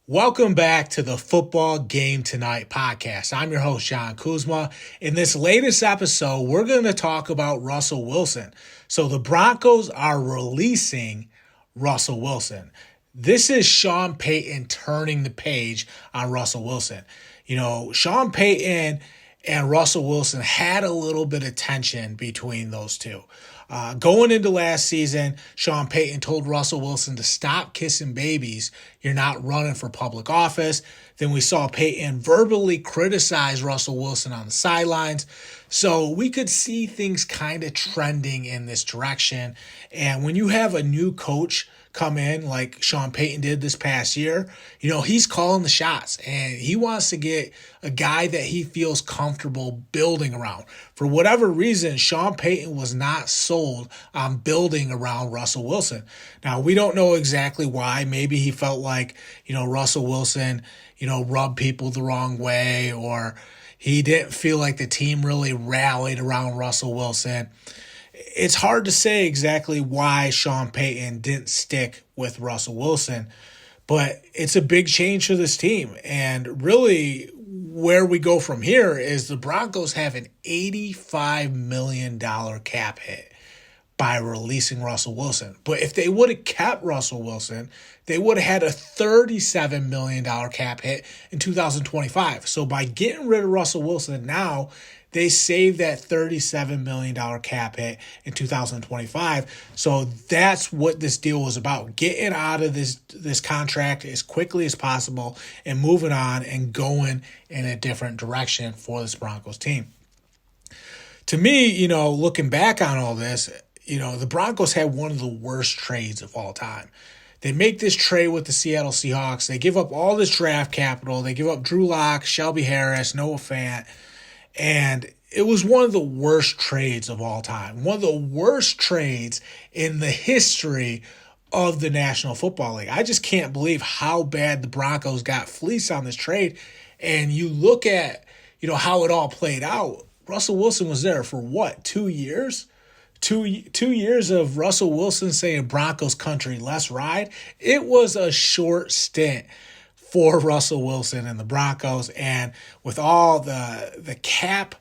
Welcome back to the Football Game Tonight podcast. I'm your host, John Kuzma. In this latest episode, we're going to talk about Russell Wilson. So the Broncos are releasing Russell Wilson. This is Sean Payton turning the page on Russell Wilson. You know, Sean Payton and Russell Wilson had a little bit of tension between those two. Going into last season, Sean Payton told Russell Wilson to stop kissing babies. You're not running for public office. Then we saw Payton verbally criticize Russell Wilson on the sidelines. So we could see things kind of trending in this direction. And when you have a new coach come in like Sean Payton did this past year, you know, he's calling the shots and he wants to get a guy that he feels comfortable building around. For whatever reason, Sean Payton was not sold on building around Russell Wilson. Now, we don't know exactly why. Maybe he felt like, you know, Russell Wilson, you know, rubbed people the wrong way, or he didn't feel like the team really rallied around Russell Wilson. It's hard to say exactly why Sean Payton didn't stick with Russell Wilson, but it's a big change for this team. And really, where we go from here is the Broncos have an $85 million cap hit by releasing Russell Wilson. But if they would have kept Russell Wilson, they would have had a $37 million cap hit in 2025. So by getting rid of Russell Wilson now, they saved that $37 million cap hit in 2025. So that's what this deal was about, getting out of this contract as quickly as possible and moving on and going in a different direction for this Broncos team. To me, you know, looking back on all this, you know, the Broncos had one of the worst trades of all time. They make this trade with the Seattle Seahawks. They give up all this draft capital. They give up Drew Lock, Shelby Harris, Noah Fant. And it was one of the worst trades of all time. One of the worst trades in the history of the National Football League. I just can't believe how bad the Broncos got fleeced on this trade. And you look at, you know, how it all played out. Russell Wilson was there for what, 2 years? Two years of Russell Wilson saying Broncos country, let's ride. It was a short stint for Russell Wilson and the Broncos. And with all the cap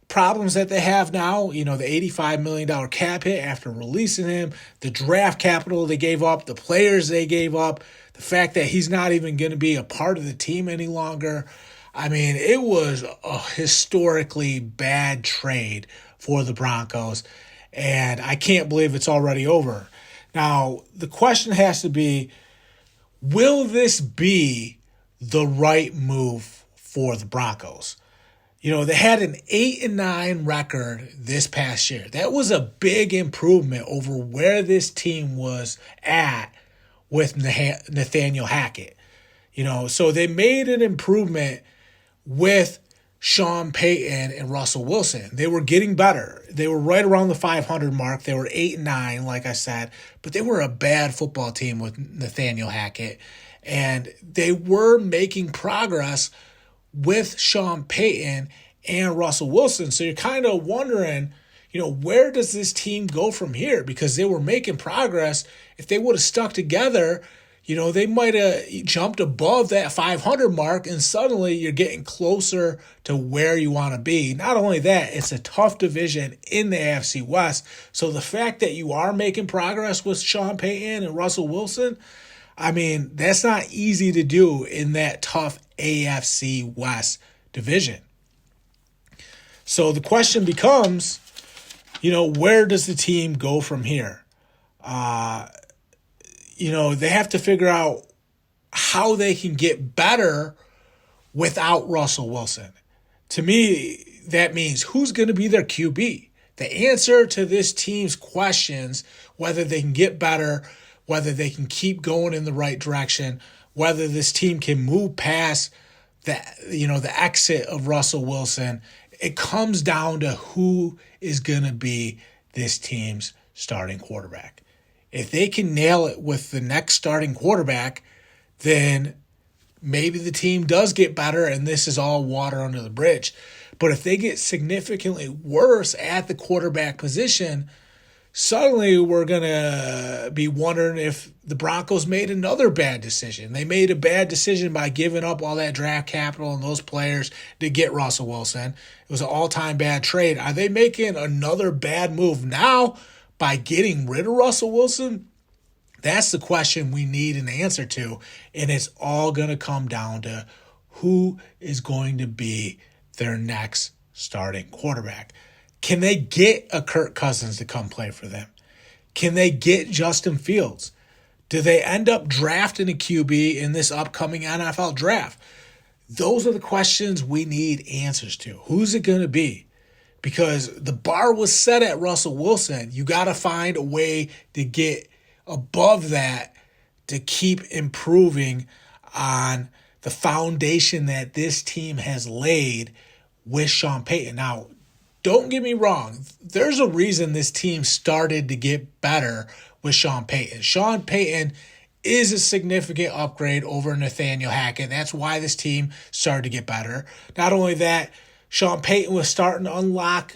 problems that they have now, you know, the $85 million cap hit after releasing him, the draft capital they gave up, the players they gave up, the fact that he's not even going to be a part of the team any longer. I mean, it was a historically bad trade for the Broncos, and I can't believe it's already over. Now, the question has to be, will this be the right move for the Broncos? You know, they had an 8-9 record this past year. That was a big improvement over where this team was at with Nathaniel Hackett. You know, so they made an improvement with Sean Payton and Russell Wilson. They were getting better. They were right around the 500 mark. They were 8-9, like I said, but they were a bad football team with Nathaniel Hackett. And they were making progress with Sean Payton and Russell Wilson. So you're kind of wondering, you know, where does this team go from here? Because they were making progress. If they would have stuck together, you know, they might have jumped above that 500 mark, and suddenly you're getting closer to where you want to be. Not only that, it's a tough division in the AFC West. So the fact that you are making progress with Sean Payton and Russell Wilson, I mean, that's not easy to do in that tough AFC West division. So the question becomes, you know, where does the team go from here? You know, they have to figure out how they can get better without Russell Wilson. To me, that means who's going to be their QB? The answer to this team's questions, whether they can get better, whether they can keep going in the right direction, whether this team can move past the exit of Russell Wilson, it comes down to who is going to be this team's starting quarterback. If they can nail it with the next starting quarterback, then maybe the team does get better and this is all water under the bridge. But if they get significantly worse at the quarterback position, suddenly we're going to be wondering if the Broncos made another bad decision. They made a bad decision by giving up all that draft capital and those players to get Russell Wilson. It was an all-time bad trade. Are they making another bad move now by getting rid of Russell Wilson? That's the question we need an answer to, and it's all going to come down to who is going to be their next starting quarterback. Can they get a Kirk Cousins to come play for them? Can they get Justin Fields? Do they end up drafting a QB in this upcoming NFL draft? Those are the questions we need answers to. Who's it going to be? Because the bar was set at Russell Wilson. You got to find a way to get above that to keep improving on the foundation that this team has laid with Sean Payton. Now, don't get me wrong. There's a reason this team started to get better with Sean Payton. Sean Payton is a significant upgrade over Nathaniel Hackett. That's why this team started to get better. Not only that, Sean Payton was starting to unlock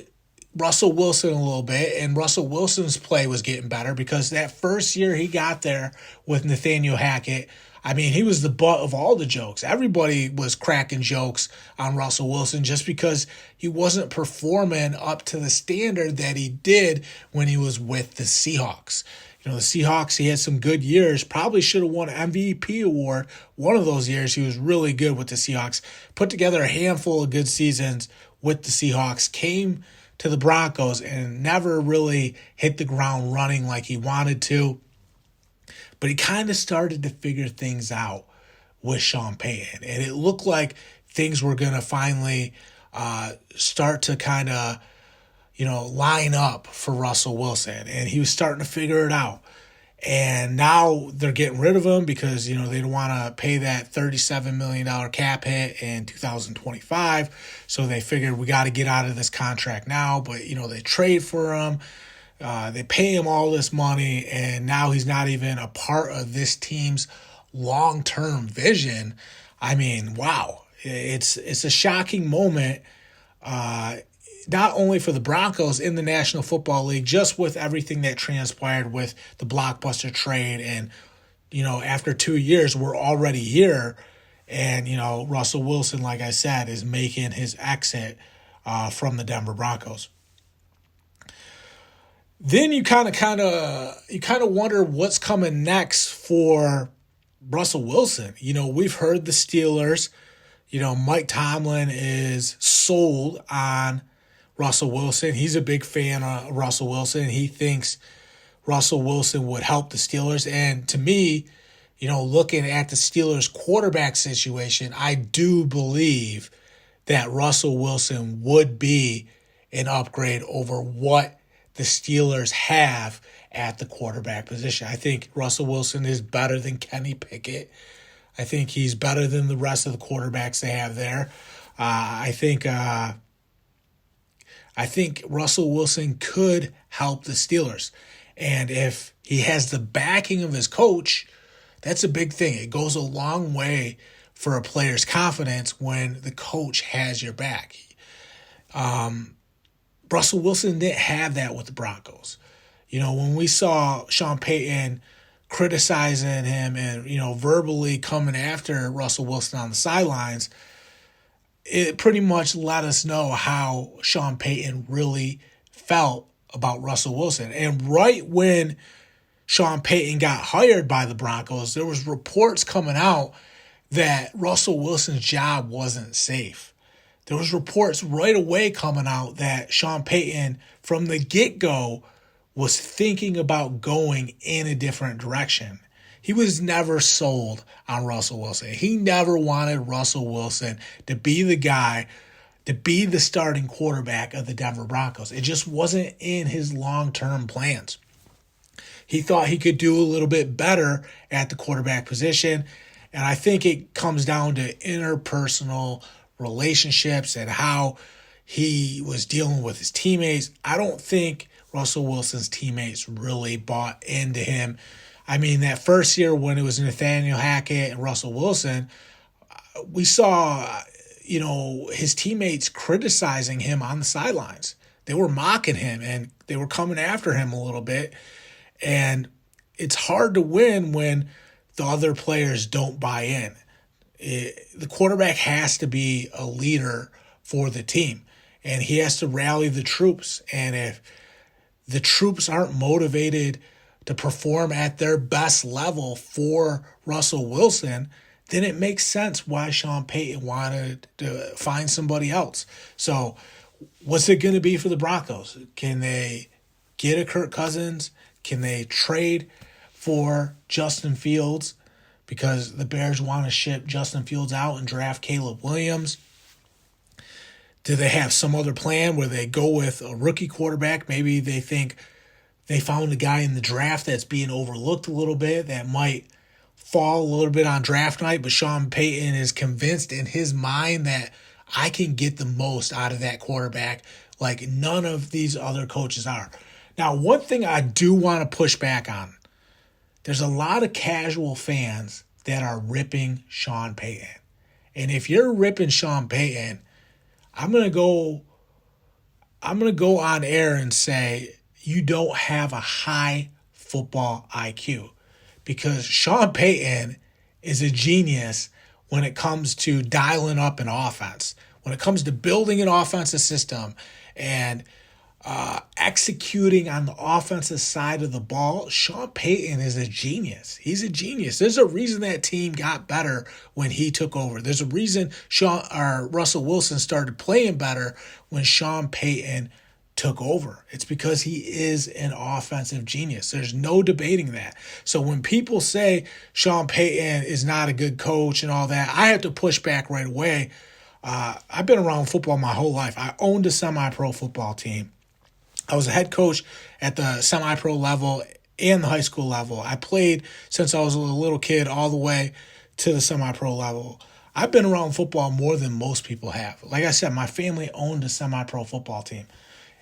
Russell Wilson a little bit, and Russell Wilson's play was getting better because that first year he got there with Nathaniel Hackett, I mean, he was the butt of all the jokes. Everybody was cracking jokes on Russell Wilson just because he wasn't performing up to the standard that he did when he was with the Seahawks. You know, the Seahawks, he had some good years, probably should have won an MVP award. One of those years, he was really good with the Seahawks. Put together a handful of good seasons with the Seahawks, came to the Broncos and never really hit the ground running like he wanted to. But he kind of started to figure things out with Sean Payton. And it looked like things were going to finally start to kind of, line up for Russell Wilson. And he was starting to figure it out. And now they're getting rid of him because, they don't want to pay that $37 million cap hit in 2025. So they figured we got to get out of this contract now. But, they trade for him. They pay him all this money, and now he's not even a part of this team's long-term vision. I mean, wow. It's a shocking moment, not only for the Broncos in the National Football League, just with everything that transpired with the blockbuster trade. And, after 2 years, we're already here. And, Russell Wilson, like I said, is making his exit from the Denver Broncos. Then you kind of wonder what's coming next for Russell Wilson. We've heard the Steelers, Mike Tomlin is sold on Russell Wilson. He's a big fan of Russell Wilson. He thinks Russell Wilson would help the Steelers. And to me, looking at the Steelers quarterback situation, I do believe that Russell Wilson would be an upgrade over what the Steelers have at the quarterback position. I think Russell Wilson is better than Kenny Pickett. I think he's better than the rest of the quarterbacks they have there. I think Russell Wilson could help the Steelers. And if he has the backing of his coach, that's a big thing. It goes a long way for a player's confidence when the coach has your back. Russell Wilson didn't have that with the Broncos. When we saw Sean Payton criticizing him and, verbally coming after Russell Wilson on the sidelines, it pretty much let us know how Sean Payton really felt about Russell Wilson. And right when Sean Payton got hired by the Broncos, there was reports coming out that Russell Wilson's job wasn't safe. There was reports right away coming out that Sean Payton, from the get-go, was thinking about going in a different direction. He was never sold on Russell Wilson. He never wanted Russell Wilson to be the guy, to be the starting quarterback of the Denver Broncos. It just wasn't in his long-term plans. He thought he could do a little bit better at the quarterback position, and I think it comes down to interpersonal relationships and how he was dealing with his teammates. I don't think Russell Wilson's teammates really bought into him. I mean, that first year when it was Nathaniel Hackett and Russell Wilson, we saw, his teammates criticizing him on the sidelines. They were mocking him, and They were coming after him a little bit. And it's hard to win when the other players don't buy in. The quarterback has to be a leader for the team, and he has to rally the troops. And if the troops aren't motivated to perform at their best level for Russell Wilson, then it makes sense why Sean Payton wanted to find somebody else. So what's it going to be for the Broncos? Can they get a Kirk Cousins? Can they trade for Justin Fields? Because the Bears want to ship Justin Fields out and draft Caleb Williams. Do they have some other plan where they go with a rookie quarterback? Maybe they think they found a guy in the draft that's being overlooked a little bit that might fall a little bit on draft night, but Sean Payton is convinced in his mind that I can get the most out of that quarterback like none of these other coaches are. Now, one thing I do want to push back on, there's a lot of casual fans that are ripping Sean Payton. And if you're ripping Sean Payton, I'm gonna go on air and say you don't have a high football IQ, because Sean Payton is a genius when it comes to dialing up an offense, when it comes to building an offensive system and executing on the offensive side of the ball. Sean Payton is a genius. He's a genius. There's a reason that team got better when he took over. There's a reason Russell Wilson started playing better when Sean Payton took over. It's because he is an offensive genius. There's no debating that. So when people say Sean Payton is not a good coach and all that, I have to push back right away. I've been around football my whole life. I owned a semi-pro football team. I was a head coach at the semi-pro level and the high school level. I played since I was a little kid all the way to the semi-pro level. I've been around football more than most people have. Like I said, my family owned a semi-pro football team.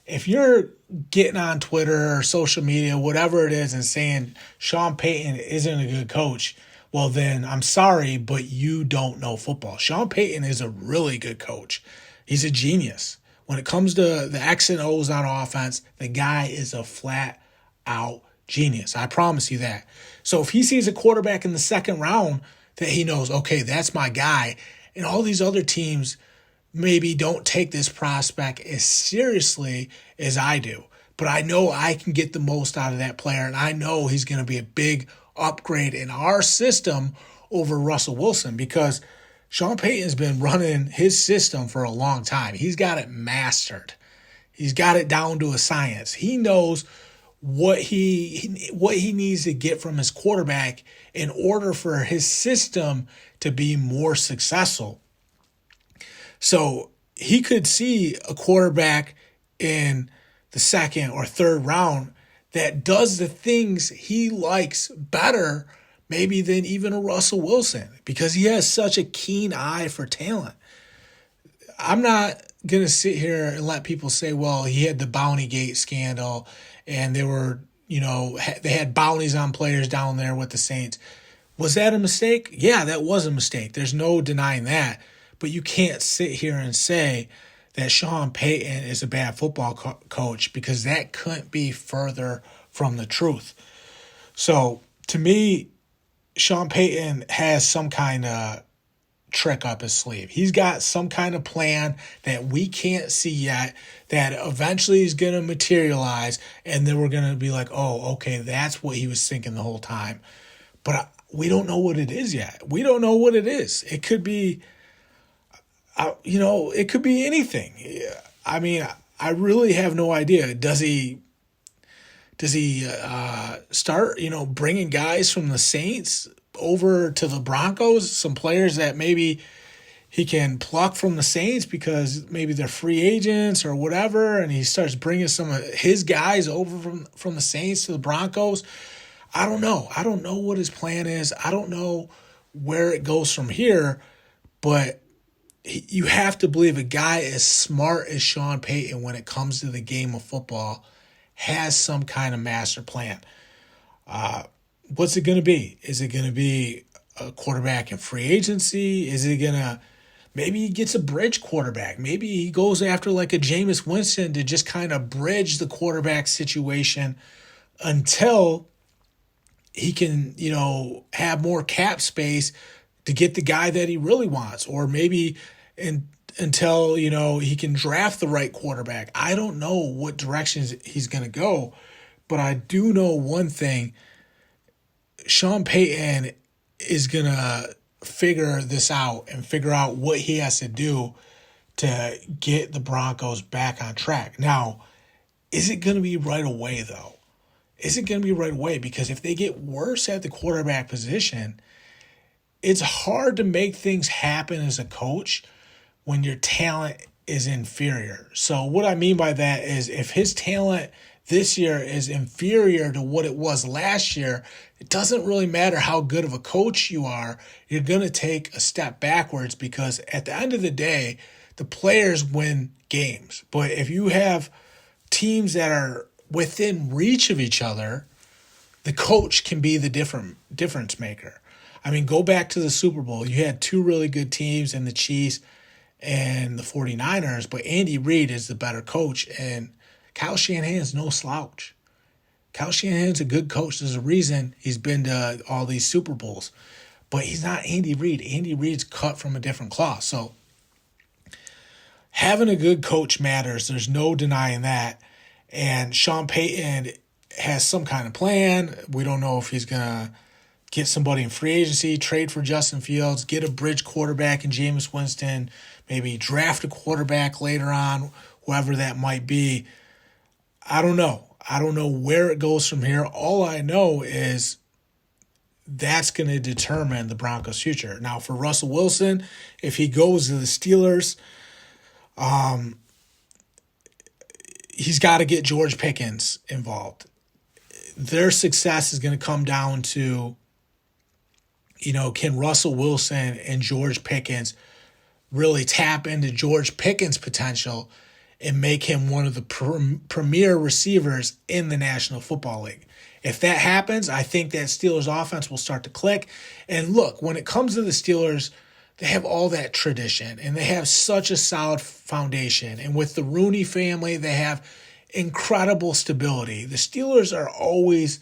If you're getting on Twitter or social media, whatever it is, and saying Sean Payton isn't a good coach, well, then I'm sorry, but you don't know football. Sean Payton is a really good coach. He's a genius. When it comes to the X and O's on offense, the guy is a flat-out genius. I promise you that. So if he sees a quarterback in the second round that he knows, okay, that's my guy, and all these other teams maybe don't take this prospect as seriously as I do, but I know I can get the most out of that player, and I know he's going to be a big upgrade in our system over Russell Wilson, because Sean Payton's been running his system for a long time. He's got it mastered. He's got it down to a science. He knows what he needs to get from his quarterback in order for his system to be more successful. So he could see a quarterback in the second or third round that does the things he likes better maybe than even a Russell Wilson, because he has such a keen eye for talent. I'm not going to sit here and let people say, well, he had the Bounty Gate scandal and they had bounties on players down there with the Saints. Was that a mistake? Yeah, that was a mistake. There's no denying that. But you can't sit here and say that Sean Payton is a bad football coach, because that couldn't be further from the truth. So to me, Sean Payton has some kind of trick up his sleeve. He's got some kind of plan that we can't see yet that eventually is going to materialize, and then we're going to be like, oh, okay, that's what he was thinking the whole time. But we don't know what it is yet. We don't know what it is. It could be, it could be anything. I mean, I really have no idea. Does he start, bringing guys from the Saints over to the Broncos, some players that maybe he can pluck from the Saints because maybe they're free agents or whatever, and he starts bringing some of his guys over from the Saints to the Broncos? I don't know. I don't know what his plan is. I don't know where it goes from here, but you have to believe a guy as smart as Sean Payton, when it comes to the game of football, has some kind of master plan. What's it going to be? Is it going to be a quarterback in free agency? Is it going to Maybe he gets a bridge quarterback. Maybe he goes after like a Jameis Winston to just kind of bridge the quarterback situation until he can, have more cap space to get the guy that he really wants. Or maybe until, he can draft the right quarterback. I don't know what directions he's going to go, but I do know one thing. Sean Payton is going to figure this out and figure out what he has to do to get the Broncos back on track. Now, is it going to be right away, though? Is it going to be right away? Because if they get worse at the quarterback position, it's hard to make things happen as a coach when your talent is inferior. So what I mean by that is if his talent this year is inferior to what it was last year, it doesn't really matter how good of a coach you are. You're going to take a step backwards because at the end of the day, the players win games. But if you have teams that are within reach of each other, the coach can be the difference maker. I mean, go back to the Super Bowl. You had two really good teams in the Chiefs and the 49ers, but Andy Reid is the better coach, and Kyle Shanahan's no slouch. Kyle Shanahan's a good coach. There's a reason he's been to all these Super Bowls. But he's not Andy Reid. Andy Reid's cut from a different cloth. So having a good coach matters. There's no denying that. And Sean Payton has some kind of plan. We don't know if he's going to get somebody in free agency, trade for Justin Fields, get a bridge quarterback in Jameis Winston, maybe draft a quarterback later on, whoever that might be. I don't know. I don't know where it goes from here. All I know is that's going to determine the Broncos' future. Now, for Russell Wilson, if he goes to the Steelers, he's got to get George Pickens involved. Their success is going to come down to, can Russell Wilson and George Pickens really tap into George Pickens' potential and make him one of the premier receivers in the National Football League. If that happens, I think that Steelers offense will start to click. And look, when it comes to the Steelers, they have all that tradition and they have such a solid foundation. And with the Rooney family, they have incredible stability. The Steelers are always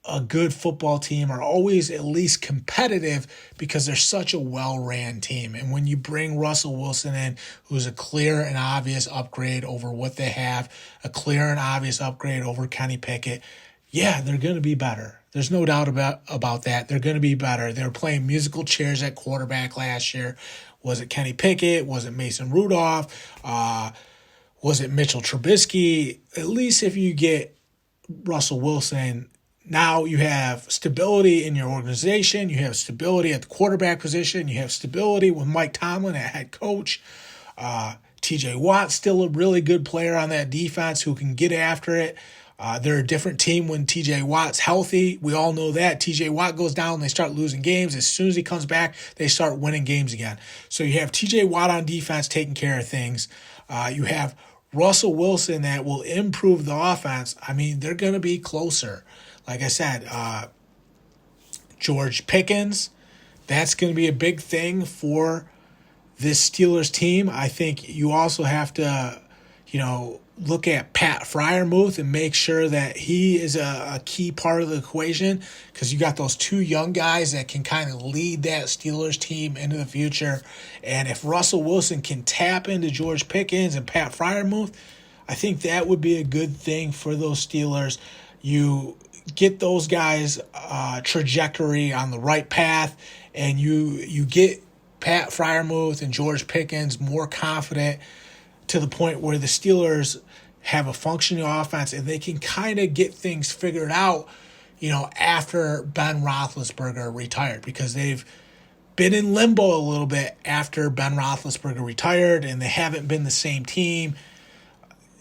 a good football team, are always at least competitive because they're such a well-ran team. And when you bring Russell Wilson in, who's a clear and obvious upgrade over what they have, a clear and obvious upgrade over Kenny Pickett, yeah, they're going to be better. There's no doubt about that. They're going to be better. They were playing musical chairs at quarterback last year. Was it Kenny Pickett? Was it Mason Rudolph? Was it Mitchell Trubisky? At least if you get Russell Wilson, now you have stability in your organization. You have stability at the quarterback position. You have stability with Mike Tomlin at head coach. TJ Watt's still a really good player on that defense who can get after it. They're a different team when TJ Watt's healthy. We all know that. TJ Watt goes down, they start losing games. As soon as he comes back, they start winning games again. So you have TJ Watt on defense taking care of things. You have Russell Wilson that will improve the offense. I mean, they're going to be closer. Like I said, George Pickens, that's going to be a big thing for this Steelers team. I think you also have to, look at Pat Freiermuth and make sure that he is a key part of the equation because you got those two young guys that can kind of lead that Steelers team into the future. And if Russell Wilson can tap into George Pickens and Pat Freiermuth, I think that would be a good thing for those Steelers. You get those guys' trajectory on the right path, and you get Pat Freiermuth and George Pickens more confident to the point where the Steelers have a functioning offense and they can kind of get things figured out, after Ben Roethlisberger retired, because they've been in limbo a little bit after Ben Roethlisberger retired and they haven't been the same team.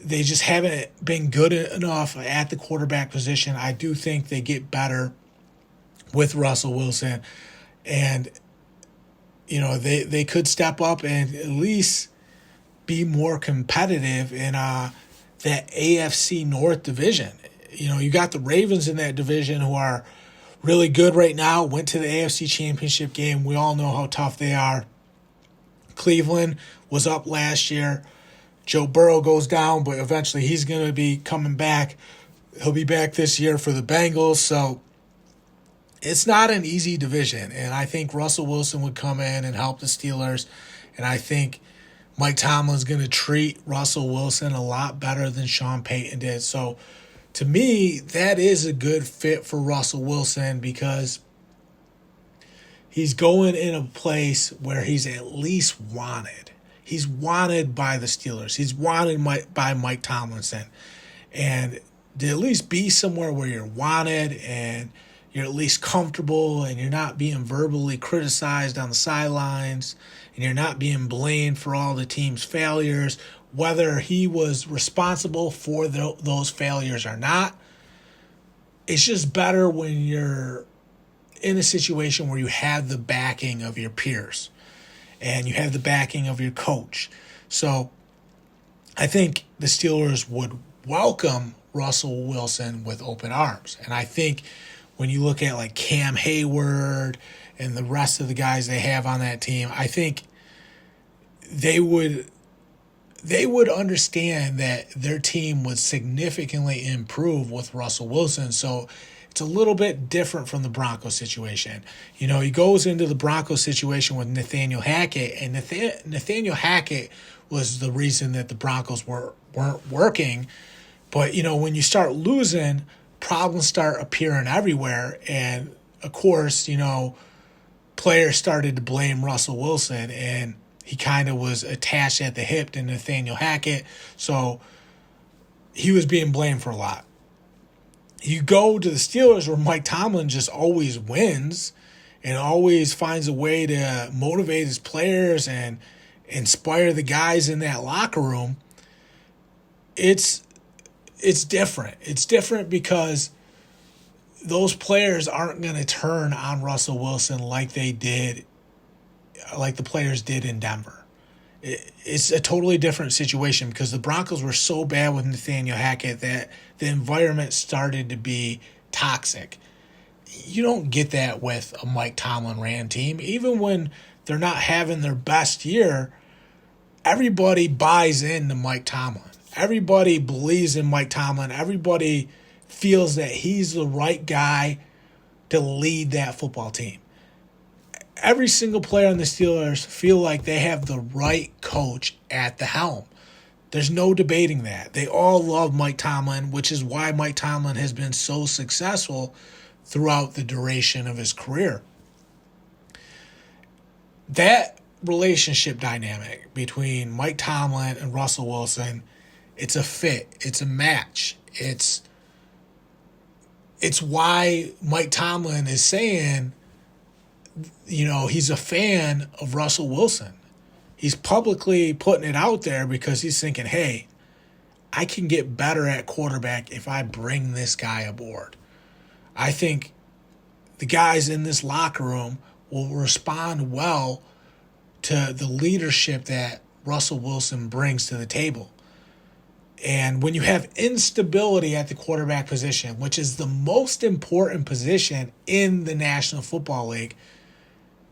They just haven't been good enough at the quarterback position. I do think they get better with Russell Wilson, and they could step up and at least be more competitive in that AFC North division. You got the Ravens in that division who are really good right now, went to the AFC Championship game. We all know how tough they are. Cleveland was up last year. Joe Burrow goes down, but eventually he's going to be coming back. He'll be back this year for the Bengals. So it's not an easy division. And I think Russell Wilson would come in and help the Steelers. And I think Mike Tomlin's going to treat Russell Wilson a lot better than Sean Payton did. So to me, that is a good fit for Russell Wilson because he's going in a place where he's at least wanted. He's wanted by the Steelers. He's wanted by Mike Tomlinson. And to at least be somewhere where you're wanted and you're at least comfortable and you're not being verbally criticized on the sidelines and you're not being blamed for all the team's failures, whether he was responsible for those failures or not. It's just better when you're in a situation where you have the backing of your peers and you have the backing of your coach. So I think the Steelers would welcome Russell Wilson with open arms. And I think when you look at like Cam Hayward and the rest of the guys they have on that team, I think they would understand that their team would significantly improve with Russell Wilson. So it's a little bit different from the Broncos situation. You know, he goes into the Broncos situation with Nathaniel Hackett, and Nathaniel Hackett was the reason that the Broncos weren't working. But, you know, when you start losing, problems start appearing everywhere. And, of course, you know, players started to blame Russell Wilson, and he kind of was attached at the hip to Nathaniel Hackett. So he was being blamed for a lot. You go to the Steelers where Mike Tomlin just always wins and always finds a way to motivate his players and inspire the guys in that locker room. It's different. It's different because those players aren't going to turn on Russell Wilson like the players did in Denver. It's a totally different situation because the Broncos were so bad with Nathaniel Hackett that the environment started to be toxic. You don't get that with a Mike Tomlin ran team. Even when they're not having their best year, everybody buys into Mike Tomlin. Everybody believes in Mike Tomlin. Everybody feels that he's the right guy to lead that football team. Every single player on the Steelers feel like they have the right coach at the helm. There's no debating that. They all love Mike Tomlin, which is why Mike Tomlin has been so successful throughout the duration of his career. That relationship dynamic between Mike Tomlin and Russell Wilson, it's a fit. It's a match. It's why Mike Tomlin is saying, you know, he's a fan of Russell Wilson. He's publicly putting it out there because he's thinking, hey, I can get better at quarterback if I bring this guy aboard. I think the guys in this locker room will respond well to the leadership that Russell Wilson brings to the table. And when you have instability at the quarterback position, which is the most important position in the National Football League,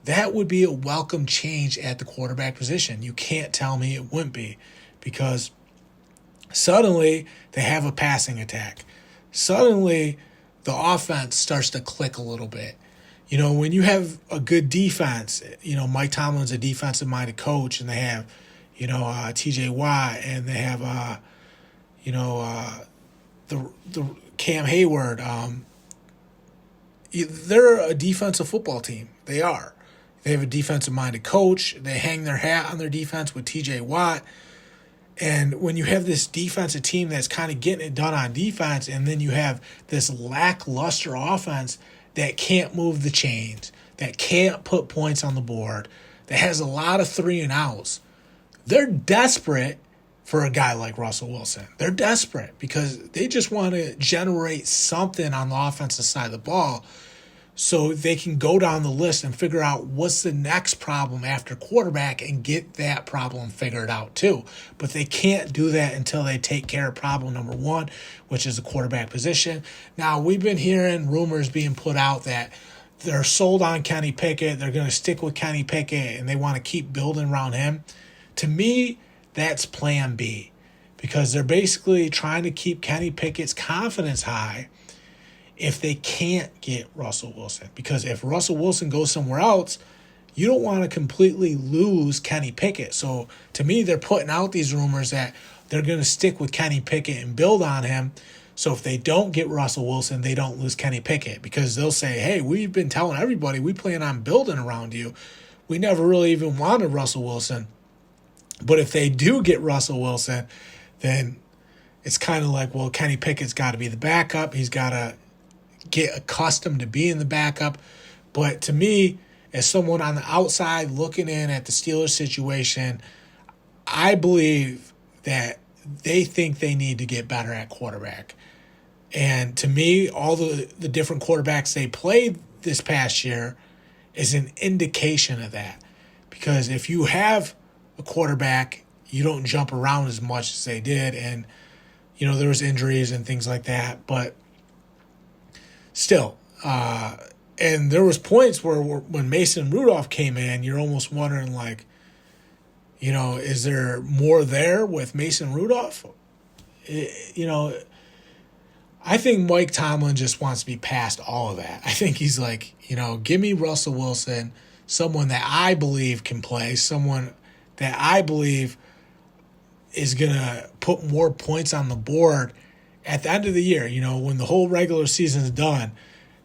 that would be a welcome change at the quarterback position. You can't tell me it wouldn't be, because suddenly they have a passing attack. Suddenly the offense starts to click a little bit. You know, when you have a good defense, you know, Mike Tomlin's a defensive-minded coach, and they have, you know, T.J. Watt, and they have, the Cam Hayward. They're a defensive football team. They are. They have a defensive-minded coach. They hang their hat on their defense with T.J. Watt. And when you have this defensive team that's kind of getting it done on defense, and then you have this lackluster offense that can't move the chains, that can't put points on the board, that has a lot of 3-and-outs, they're desperate for a guy like Russell Wilson. They're desperate because they just want to generate something on the offensive side of the ball so they can go down the list and figure out what's the next problem after quarterback and get that problem figured out too. But they can't do that until they take care of problem number one, which is the quarterback position. Now, we've been hearing rumors being put out that they're sold on Kenny Pickett. They're going to stick with Kenny Pickett, and they want to keep building around him. To me, that's plan B, because they're basically trying to keep Kenny Pickett's confidence high if they can't get Russell Wilson. Because if Russell Wilson goes somewhere else, you don't want to completely lose Kenny Pickett. So to me, they're putting out these rumors that they're going to stick with Kenny Pickett and build on him. So if they don't get Russell Wilson, they don't lose Kenny Pickett, because they'll say, hey, we've been telling everybody we plan on building around you. We never really even wanted Russell Wilson. But if they do get Russell Wilson, then it's kind of like, well, Kenny Pickett's got to be the backup. He's got to get accustomed to being the backup. But to me, as someone on the outside looking in at the Steelers situation, I believe that they think they need to get better at quarterback. And to me, all the different quarterbacks they played this past year is an indication of that. Because if you have a quarterback, you don't jump around as much as they did. And, you know, there was injuries and things like that. But still, and there was points where when Mason Rudolph came in, you're almost wondering, like, you know, is there more there with Mason Rudolph? You know, I think Mike Tomlin just wants to be past all of that. I think he's like, you know, give me Russell Wilson, someone that I believe can play, someone that I believe is going to put more points on the board at the end of the year. You know, when the whole regular season is done,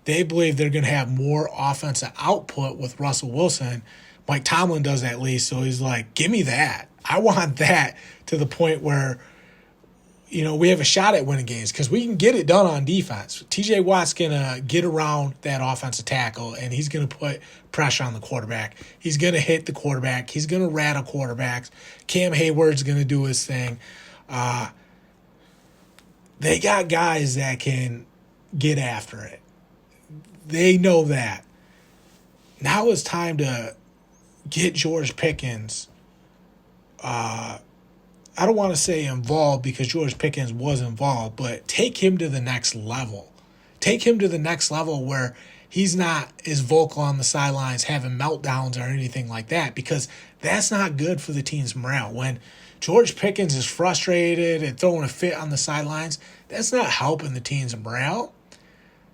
they believe they're going to have more offensive output with Russell Wilson. Mike Tomlin does at least, so he's like, give me that. I want that, to the point where, you know, we have a shot at winning games because we can get it done on defense. TJ Watt's going to get around that offensive tackle, and he's going to put pressure on the quarterback. He's going to hit the quarterback. He's going to rattle quarterbacks. Cam Hayward's going to do his thing. They got guys that can get after it. They know that. Now it's time to get George Pickens. I don't want to say involved, because George Pickens was involved, but take him to the next level. Take him to the next level where he's not as vocal on the sidelines having meltdowns or anything like that, because that's not good for the team's morale. When George Pickens is frustrated and throwing a fit on the sidelines, that's not helping the team's morale.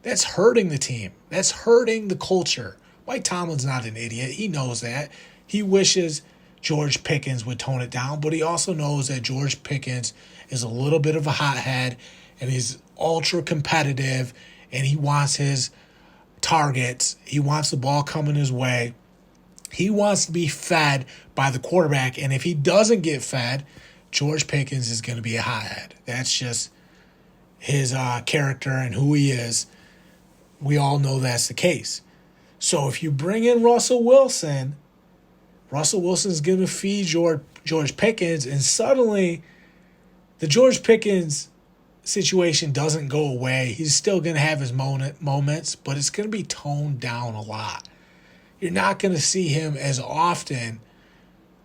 That's hurting the team. That's hurting the culture. Mike Tomlin's not an idiot. He knows that. He wishes George Pickens would tone it down, but he also knows that George Pickens is a little bit of a hothead, and he's ultra competitive, and he wants his targets. He wants the ball coming his way. He wants to be fed by the quarterback, and if he doesn't get fed, George Pickens is going to be a hothead. That's just his character and who he is. We all know that's the case. So if you bring in Russell Wilson's going to feed George Pickens, and suddenly the George Pickens situation doesn't go away. He's still going to have his moments, but it's going to be toned down a lot. You're not going to see him as often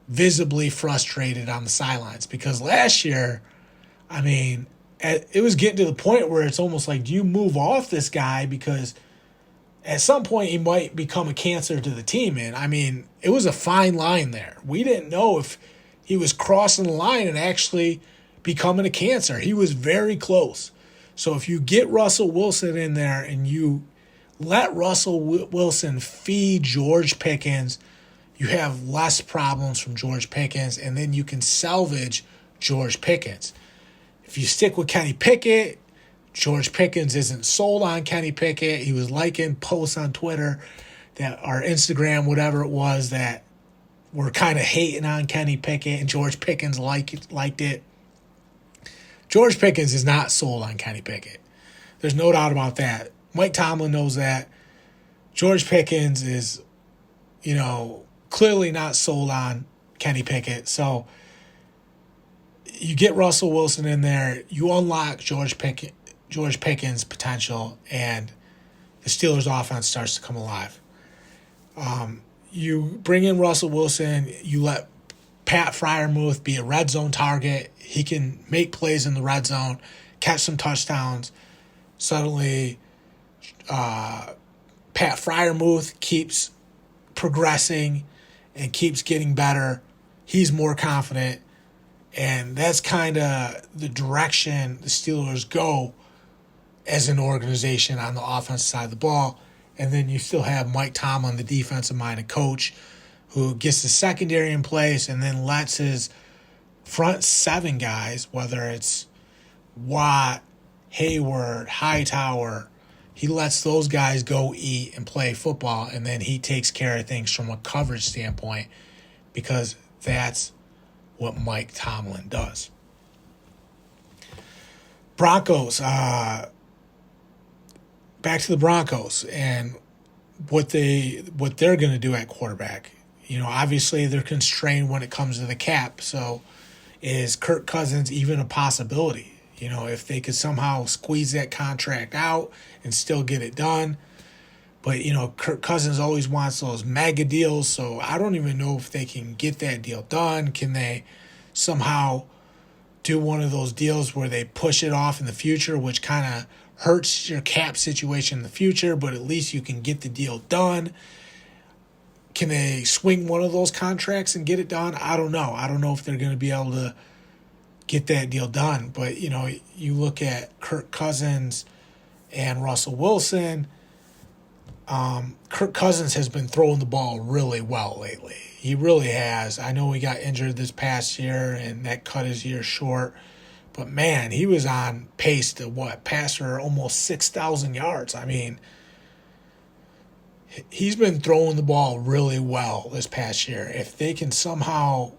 visibly frustrated on the sidelines, because last year, I mean, it was getting to the point where it's almost like, do you move off this guy? Because at some point he might become a cancer to the team. And I mean, it was a fine line there. We didn't know if he was crossing the line and actually becoming a cancer. He was very close. So if you get Russell Wilson in there and you let Russell Wilson feed George Pickens, you have less problems from George Pickens, and then you can salvage George Pickens. If you stick with Kenny Pickett, George Pickens isn't sold on Kenny Pickett. He was liking posts on Twitter that, or Instagram, whatever it was, that were kind of hating on Kenny Pickett, and George Pickens liked it. George Pickens is not sold on Kenny Pickett. There's no doubt about that. Mike Tomlin knows that. George Pickens is, you know, clearly not sold on Kenny Pickett. So you get Russell Wilson in there, you unlock George Pickens' potential, and the Steelers' offense starts to come alive. You bring in Russell Wilson, you let Pat Freiermuth be a red zone target. He can make plays in the red zone, catch some touchdowns. Suddenly, Pat Pat Freiermuth keeps progressing and keeps getting better. He's more confident. And that's kind of the direction the Steelers go as an organization on the offensive side of the ball. And then you still have Mike Tomlin, the defensive-minded coach, who gets the secondary in place and then lets his front seven guys, whether it's Watt, Hayward, Hightower, he lets those guys go eat and play football, and then he takes care of things from a coverage standpoint because that's what Mike Tomlin does. Broncos, back to the Broncos and what they're going to do at quarterback. Obviously they're constrained when it comes to the cap. So is Kirk Cousins even a possibility? If they could somehow squeeze that contract out and still get it done. But, Kirk Cousins always wants those mega deals, so I don't even know if they can get that deal done. Can they somehow do one of those deals where they push it off in the future, which kind of hurts your cap situation in the future, but at least you can get the deal done? Can they swing one of those contracts and get it done? I don't know. I don't know if they're going to be able to get that deal done. But, you look at Kirk Cousins and Russell Wilson. Kirk Cousins has been throwing the ball really well lately. He really has. I know he got injured this past year, and that cut his year short. But, man, he was on pace to, pass for almost 6,000 yards. I mean, he's been throwing the ball really well this past year. If they can somehow,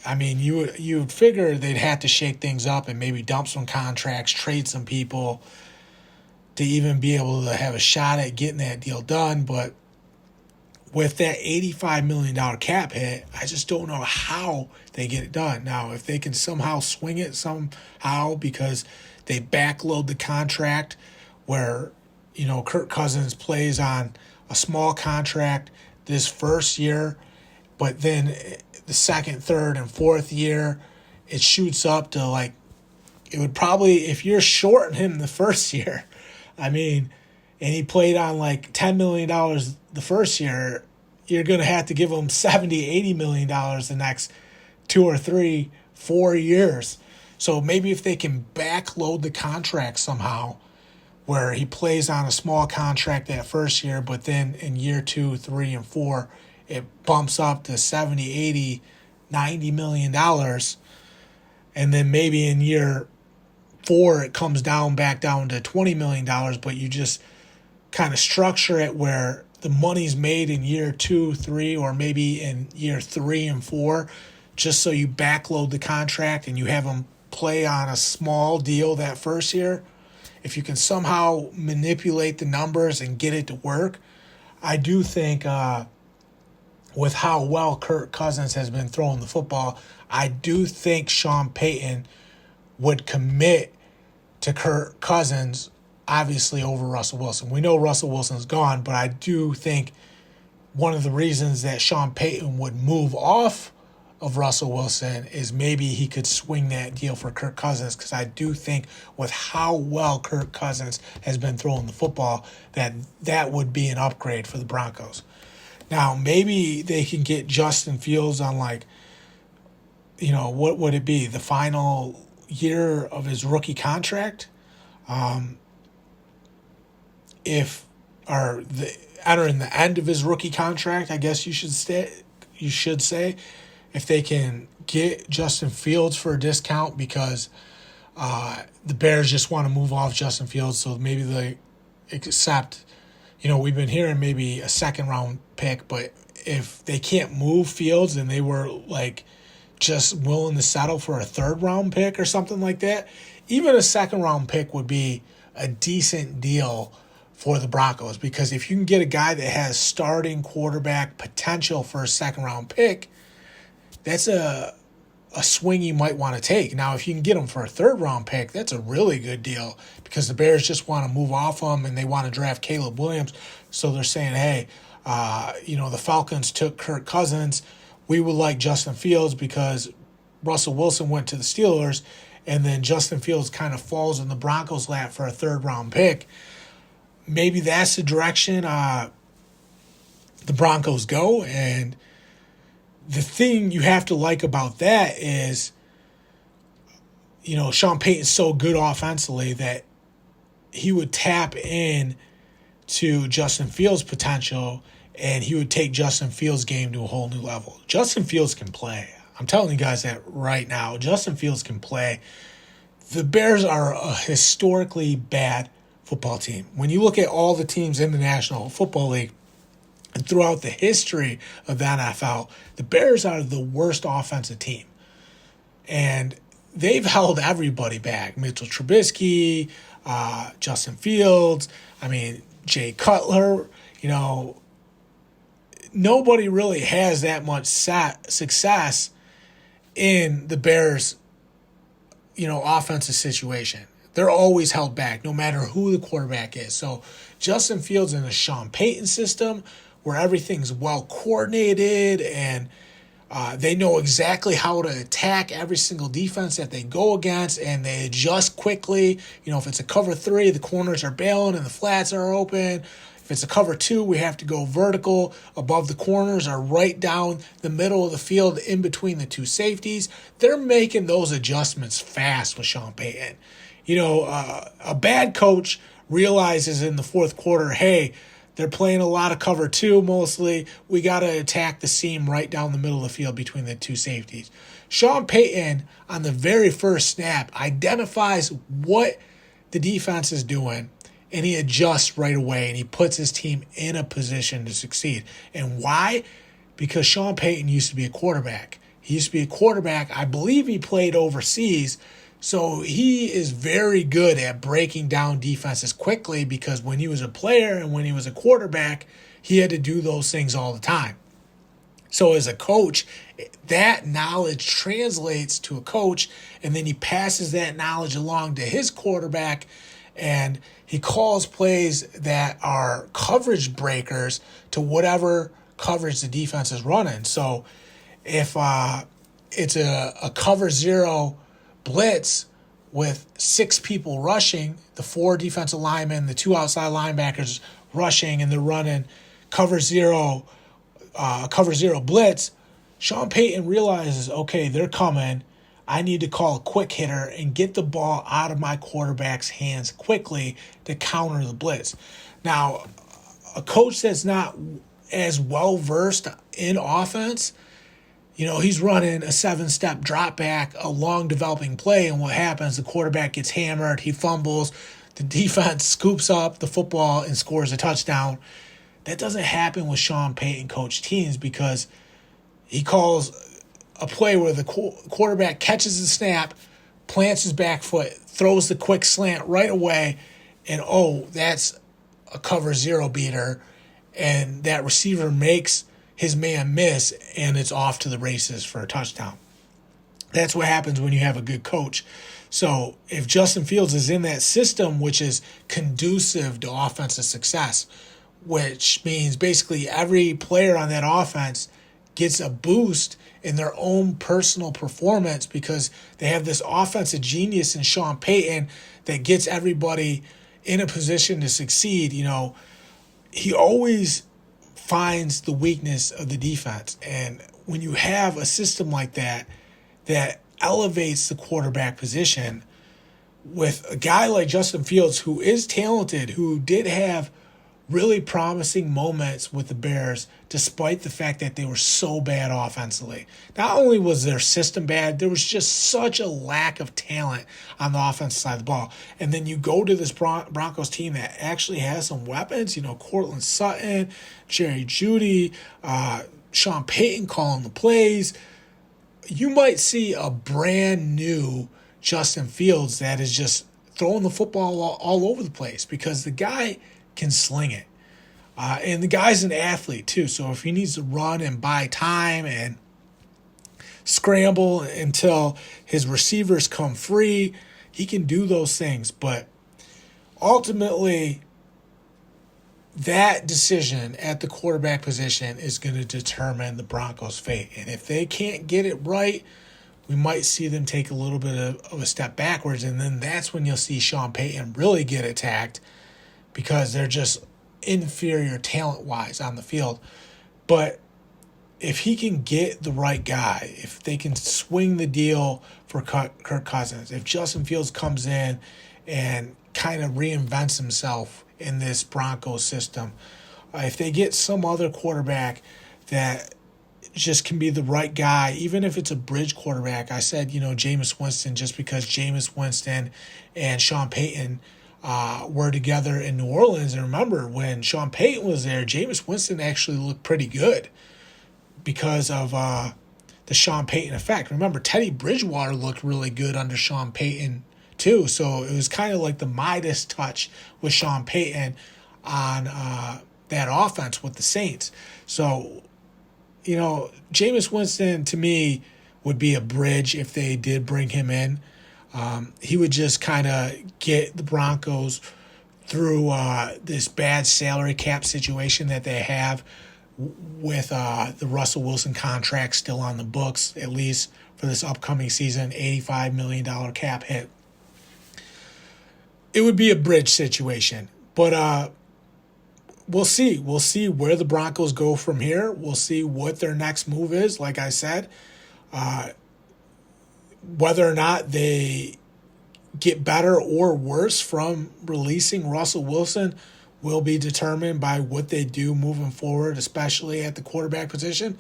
you would figure they'd have to shake things up and maybe dump some contracts, trade some people to even be able to have a shot at getting that deal done. But with that $85 million cap hit, I just don't know how they get it done. Now, if they can somehow swing it somehow because they backload the contract where, Kirk Cousins plays on a small contract this first year, but then the second, third, and fourth year, it shoots up to it would probably, if you're shorting him the first year, and he played on $10 million the first year, you're going to have to give him $70, $80 million the next 2 or 3, 4 years. So maybe if they can backload the contract somehow, where he plays on a small contract that first year, but then in year 2, 3, and 4, it bumps up to $70, $80, $90 million. And then maybe in year 4, it comes back down to $20 million, but you just kind of structure it where the money's made in year 2, 3, or maybe in year 3 and 4, just so you backload the contract and you have him play on a small deal that first year. If you can somehow manipulate the numbers and get it to work, I do think with how well Kirk Cousins has been throwing the football, I do think Sean Payton would commit to Kirk Cousins, obviously, over Russell Wilson. We know Russell Wilson's gone, but I do think one of the reasons that Sean Payton would move off of Russell Wilson is maybe he could swing that deal for Kirk Cousins, because I do think with how well Kirk Cousins has been throwing the football, that would be an upgrade for the Broncos. Now, maybe they can get Justin Fields on what would it be, the final year of his rookie contract? Entering the end of his rookie contract, I guess you should say, if they can get Justin Fields for a discount, because the Bears just want to move off Justin Fields, so maybe they accept, we've been hearing maybe a second-round pick, but if they can't move Fields and they were just willing to settle for a third-round pick or something like that, even a second-round pick would be a decent deal for the Broncos, because if you can get a guy that has starting quarterback potential for a second-round pick, that's a swing you might want to take. Now, if you can get him for a third-round pick, that's a really good deal, because the Bears just want to move off him and they want to draft Caleb Williams. So they're saying, hey, the Falcons took Kirk Cousins. We would like Justin Fields because Russell Wilson went to the Steelers, and then Justin Fields kind of falls in the Broncos' lap for a third-round pick. maybe that's the direction the Broncos go. And the thing you have to like about that is, Sean Payton's so good offensively that he would tap in to Justin Fields' potential, and he would take Justin Fields' game to a whole new level. Justin Fields can play. I'm telling you guys that right now. Justin Fields can play. The Bears are a historically bad football team. When you look at all the teams in the National Football League and throughout the history of the NFL, the Bears are the worst offensive team. And they've held everybody back. Mitchell Trubisky, Justin Fields, Jay Cutler. Nobody really has that much success in the Bears, offensive situation. They're always held back, no matter who the quarterback is. So Justin Fields in the Sean Payton system, where everything's well coordinated and they know exactly how to attack every single defense that they go against, and they adjust quickly. If it's a cover 3, the corners are bailing and the flats are open. If it's a cover 2, we have to go vertical above the corners or right down the middle of the field in between the two safeties. They're making those adjustments fast with Sean Payton. A bad coach realizes in the fourth quarter, hey, they're playing a lot of cover 2 mostly. We got to attack the seam right down the middle of the field between the two safeties. Sean Payton, on the very first snap, identifies what the defense is doing, and he adjusts right away, and he puts his team in a position to succeed. And why? Because Sean Payton used to be a quarterback. He used to be a quarterback. I believe he played overseas. So he is very good at breaking down defenses quickly, because when he was a player and when he was a quarterback, he had to do those things all the time. So as a coach, that knowledge translates to a coach, and then he passes that knowledge along to his quarterback, and he calls plays that are coverage breakers to whatever coverage the defense is running. So if it's a cover 0 blitz with 6 people rushing, the 4 defensive linemen, the 2 outside linebackers rushing, and they're running cover 0 blitz, Sean Payton realizes, okay, they're coming. I need to call a quick hitter and get the ball out of my quarterback's hands quickly to counter the blitz. Now, a coach that's not as well-versed in offense, he's running a 7-step drop back, a long developing play, and what happens, the quarterback gets hammered, he fumbles, the defense scoops up the football and scores a touchdown. That doesn't happen with Sean Payton coach teams, because he calls a play where the quarterback catches the snap, plants his back foot, throws the quick slant right away, and that's a cover 0 beater, and that receiver makes his man miss, and it's off to the races for a touchdown. That's what happens when you have a good coach. So if Justin Fields is in that system, which is conducive to offensive success, which means basically every player on that offense gets a boost in their own personal performance, because they have this offensive genius in Sean Payton that gets everybody in a position to succeed. He always finds the weakness of the defense. And when you have a system like that elevates the quarterback position with a guy like Justin Fields, who is talented, who did have really promising moments with the Bears, despite the fact that they were so bad offensively. Not only was their system bad, there was just such a lack of talent on the offensive side of the ball. And then you go to this Broncos team that actually has some weapons, Cortland Sutton, Jerry Jeudy, Sean Payton calling the plays. You might see a brand new Justin Fields that is just throwing the football all over the place, because the guy can sling it. And the guy's an athlete too, so if he needs to run and buy time and scramble until his receivers come free, he can do those things. But ultimately, that decision at the quarterback position is going to determine the Broncos' fate. And if they can't get it right, we might see them take a little bit of a step backwards, and then that's when you'll see Sean Payton really get attacked, because they're just inferior talent-wise on the field. But if he can get the right guy, if they can swing the deal for Kirk Cousins, if Justin Fields comes in and kind of reinvents himself in this Broncos system, if they get some other quarterback that just can be the right guy, even if it's a bridge quarterback. I said, Jameis Winston, just because Jameis Winston and Sean Payton were together in New Orleans. And remember, when Sean Payton was there, Jameis Winston actually looked pretty good because of the Sean Payton effect. Remember, Teddy Bridgewater looked really good under Sean Payton too. So it was kind of like the Midas touch with Sean Payton on that offense with the Saints. So, Jameis Winston, to me, would be a bridge if they did bring him in. He would just kind of get the Broncos through this bad salary cap situation that they have with the Russell Wilson contract still on the books, at least for this upcoming season, $85 million cap hit. It would be a bridge situation. But we'll see. We'll see where the Broncos go from here. We'll see what their next move is. Like I said, whether or not they get better or worse from releasing Russell Wilson will be determined by what they do moving forward, especially at the quarterback position.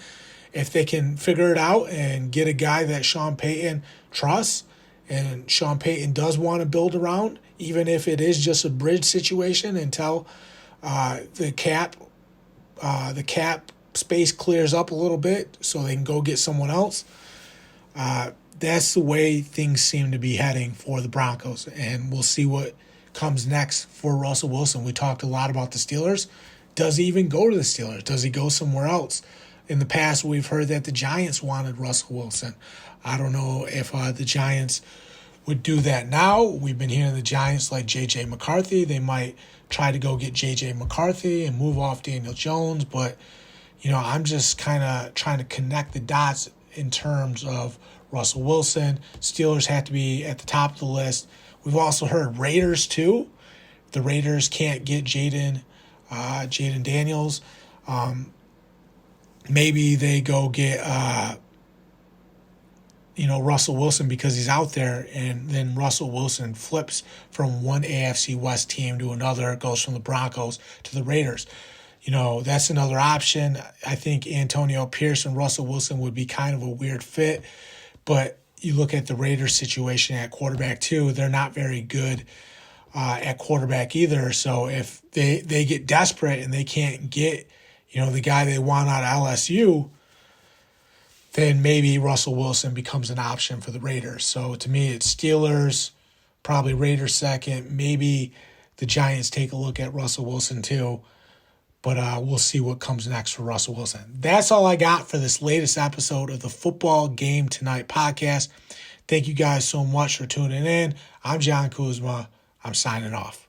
If they can figure it out and get a guy that Sean Payton trusts and Sean Payton does want to build around, even if it is just a bridge situation until the cap space clears up a little bit so they can go get someone else. That's the way things seem to be heading for the Broncos, and we'll see what comes next for Russell Wilson. We talked a lot about the Steelers. Does he even go to the Steelers? Does he go somewhere else? In the past, we've heard that the Giants wanted Russell Wilson. I don't know if the Giants would do that now. We've been hearing the Giants like J.J. McCarthy. They might try to go get J.J. McCarthy and move off Daniel Jones. But, I'm just kind of trying to connect the dots in terms of Russell Wilson. Steelers have to be at the top of the list. We've also heard Raiders, too. The Raiders can't get Jaden Daniels. Maybe they go get Russell Wilson because he's out there, and then Russell Wilson flips from one AFC West team to another, goes from the Broncos to the Raiders. That's another option. I think Antonio Pierce and Russell Wilson would be kind of a weird fit, but you look at the Raiders situation at quarterback too, they're not very good at quarterback either. So if they get desperate and they can't get, the guy they want out of LSU, then maybe Russell Wilson becomes an option for the Raiders. So to me, it's Steelers, probably Raiders second. Maybe the Giants take a look at Russell Wilson too. But we'll see what comes next for Russell Wilson. That's all I got for this latest episode of the Football Game Tonight podcast. Thank you guys so much for tuning in. I'm John Kuzma. I'm signing off.